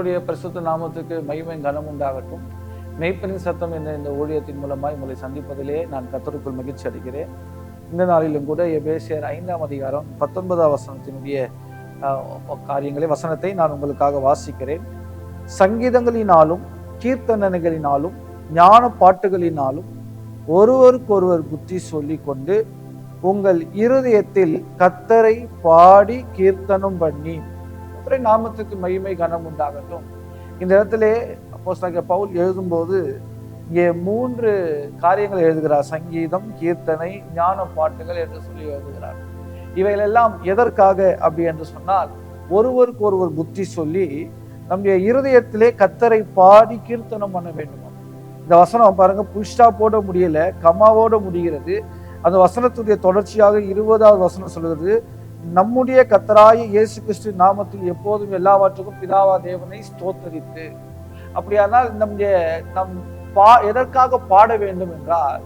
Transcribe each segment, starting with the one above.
கர்த்தருடைய பரிசுத்த நாமத்துக்கு மகிமை கனம் உண்டாகட்டும். மெய்ப்பனின் சத்தம் என்ற இந்த ஊழியத்தின் மூலமாய் உங்களை சந்திப்பதிலே நான் கர்த்தருக்குள் மகிழ்ச்சி அடைகிறேன். இந்த நாளிலும் கூட எபேசியர் 5ஆம் அதிகாரம் 19ஆம் வசனத்தினுடைய காரியங்களை வசனத்தை நான் உங்களுக்காக வாசிக்கிறேன். சங்கீதங்களினாலும் கீர்த்தனைகளினாலும் ஞான பாட்டுகளினாலும் ஒருவருக்கொருவர் புத்தி சொல்லி கொண்டு உங்கள் இருதயத்தில் கர்த்தரை பாடி கீர்த்தனம் பண்ணி நாமத்துக்கு மகிமை கனம் உண்டாகட்டும். இந்த இடத்திலே அப்போஸ்தலனாகிய பவுல் எழுதும்போது இங்கே 3 காரியங்களை எழுதுகிறார். சங்கீதம், கீர்த்தனை, ஞான பாட்டுகள் என்று சொல்லி எழுதுகிறார். இவைகளெல்லாம் எதற்காக அப்படி என்று சொன்னால், ஒருவருக்கு ஒருவர் புத்தி சொல்லி நம்முடைய இருதயத்திலே கர்த்தரை பாடி கீர்த்தனம் பண்ண வேண்டும். இந்த வசனம் பாருங்க, புஷ்டா போட முடியல, கம்மாவோட முடிகிறது. அந்த வசனத்துடைய தொடர்ச்சியாக 20ஆவது வசனம் சொல்கிறது, நம்முடைய கர்த்தராகிய இயேசு கிறிஸ்து நாமத்தில் எப்போதும் எல்லாவற்றுக்கும் பிதாவா தேவனை ஸ்தோத்தரித்து. அப்படியானால் நம் எதற்காக பாட வேண்டும் என்றால்,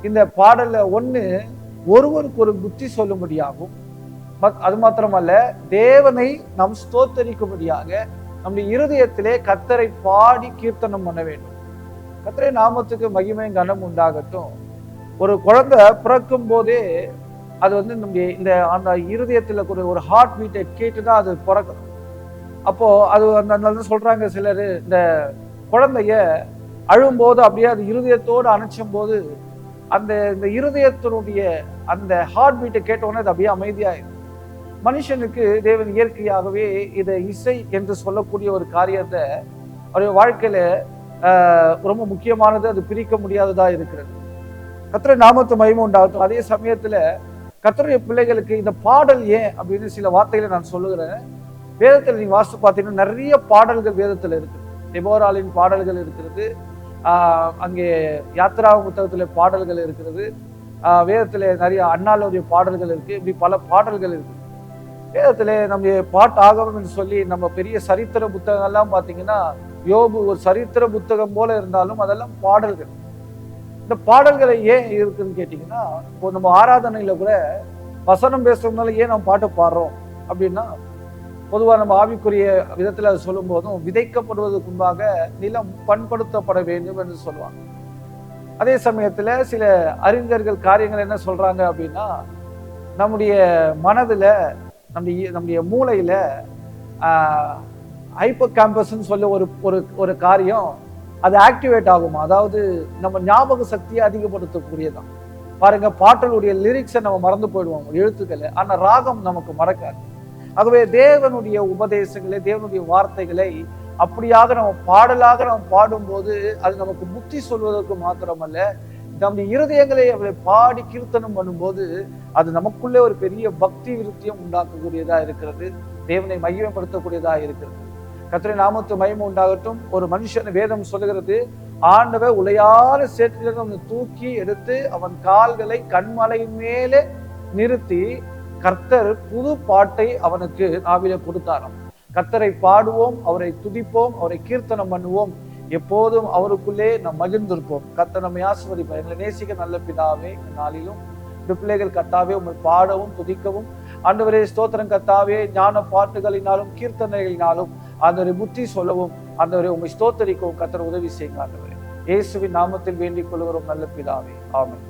இந்த பாடல்ல ஒருவருக்கு ஒரு புத்தி சொல்லும்படியாகும். அது மாத்திரமல்ல, தேவனை நாம் ஸ்தோத்தரிக்கும்படியாக நம்முடைய இருதயத்திலே கர்த்தரை பாடி கீர்த்தனம் பண்ண வேண்டும். கர்த்தருடைய நாமத்துக்கு மகிமை கனம் உண்டாகட்டும். ஒரு குழந்தை பிறக்கும் போதே அது நம்முடைய அந்த இருதயத்துல ஒரு ஹார்ட் பீட்டை கேட்டுதான் அது பிறக்கணும். அப்போ அது அந்த சொல்றாங்க சிலர், இந்த குழந்தைய அழும்போது அப்படியே அது இருதயத்தோடு அணைச்சும் போது இந்த இருதயத்தினுடைய அந்த ஹார்ட் பீட்டை கேட்டவுடனே அது அப்படியே அமைதியாயிடும். மனுஷனுக்கு தேவன் இயற்கையாகவே இதை இசை என்று சொல்லக்கூடிய ஒரு காரியத்தை அவருடைய வாழ்க்கையில ரொம்ப முக்கியமானது, அது பிரிக்க முடியாததா இருக்கிறது. கர்த்தருடைய நாமத்து மகிமை உண்டாகட்டும். அதே சமயத்துல கர்த்தருடைய பிள்ளைகளுக்கு இந்த பாடல் ஏன் அப்படின்னு சில வார்த்தைகளை நான் சொல்லுகிறேன். வேதத்தில் நீங்க வாசித்து பார்த்தீங்கன்னா நிறைய பாடல்கள் வேதத்துல இருக்கு. தெபோராளின் பாடல்கள் இருக்கிறது, அங்கே யாத்ரா புத்தகத்துல பாடல்கள் இருக்கிறது, வேதத்துல நிறைய அண்ணாளுடைய பாடல்கள் இருக்கு. இப்படி பல பாடல்கள் இருக்கு வேதத்துல. நம்ம பாட்டு ஆகமம் என்று சொல்லி நம்ம பெரிய சரித்திர புத்தகங்கள்லாம் பார்த்தீங்கன்னா, யோபு ஒரு சரித்திர புத்தகம் போல இருந்தாலும் அதெல்லாம் பாடல்கள். இந்த பாடல்களை ஏன் இருக்குன்னு கேட்டீங்கன்னா, இப்போ நம்ம ஆராதனையில கூட வசனம் பேசுறதுனால ஏன் நம்ம பாட்டு பாடுறோம் அப்படின்னா, பொதுவாக நம்ம ஆவிக்குரிய விதத்துல அது சொல்லும் போதும் விதைக்கப்படுவதற்கு முன்பாக நிலம் பண்படுத்தப்பட வேண்டும் என்று சொல்லுவாங்க. அதே சமயத்துல சில அறிஞர்கள் காரியங்கள் என்ன சொல்றாங்க அப்படின்னா, நம்முடைய மனதுல நம்முடைய மூளையில ஹைப்பர் கேம்பஸ்ன்னு சொல்ல ஒரு காரியம் அது ஆக்டிவேட் ஆகுமா, அதாவது நம்ம ஞாபக சக்தியை அதிகப்படுத்தக்கூடியதான். பாருங்க, பாட்டலுடைய லிரிக்ஸை நம்ம மறந்து போயிடுவோம், எழுத்துக்களை, ஆனா ராகம் நமக்கு மறக்காது. ஆகவே தேவனுடைய உபதேசங்களை, தேவனுடைய வார்த்தைகளை அப்படியாக நம்ம பாடலாக நம்ம பாடும்போது அது நமக்கு புத்தி சொல்வதற்கு மாத்திரமல்ல, நம்முடைய இருதயங்களை அவளை பாடி கீர்த்தனம் பண்ணும்போது அது நமக்குள்ளே ஒரு பெரிய பக்தி விருத்தியம் உண்டாக்கக்கூடியதா இருக்கிறது, தேவனை மகிமைப்படுத்தக்கூடியதா இருக்கிறது. கர்த்தருடைய நாமத்து மகிமை உண்டாகட்டும். ஒரு மனுஷன் வேதம் சொல்லுகிறது, ஆண்டவர் உளையாத சேற்றிலிருந்து அவனை தூக்கி எடுத்து அவன் கால்களை கண்மலையின் மேலே நிறுத்தி கர்த்தர் புது பாட்டை அவனுக்கு ஆவில கொடுத்தாராம். கர்த்தரை பாடுவோம், அவரை துதிப்போம், அவரை கீர்த்தனம் பண்ணுவோம், எப்போதும் அவருக்குள்ளே நாம் மகிழ்ந்திருப்போம். கர்த்தர் நம்மை ஆசீர்வதிப்பார். எங்களை நேசிக்க நல்ல பிதாவே, இந்த நாளிலும் இந்த பிள்ளைகள் கர்த்தாவே உம்மை பாடவும் துதிக்கவும், ஆண்டவரே ஸ்தோத்திரம் கர்த்தாவே, ஞான பாட்டுகளினாலும் கீர்த்தனைகளினாலும் ஆண்டவரை புத்தி சொல்லவும், ஆண்டவரை உம்மை ஸ்தோத்தரிக்கவும் கர்த்தர் உதவி செய்யுங்க. ஆண்டவரே இயேசுவின் நாமத்தில் வேண்டிக் கொள்கிறோம் நல்ல பிதாவே, ஆமென்.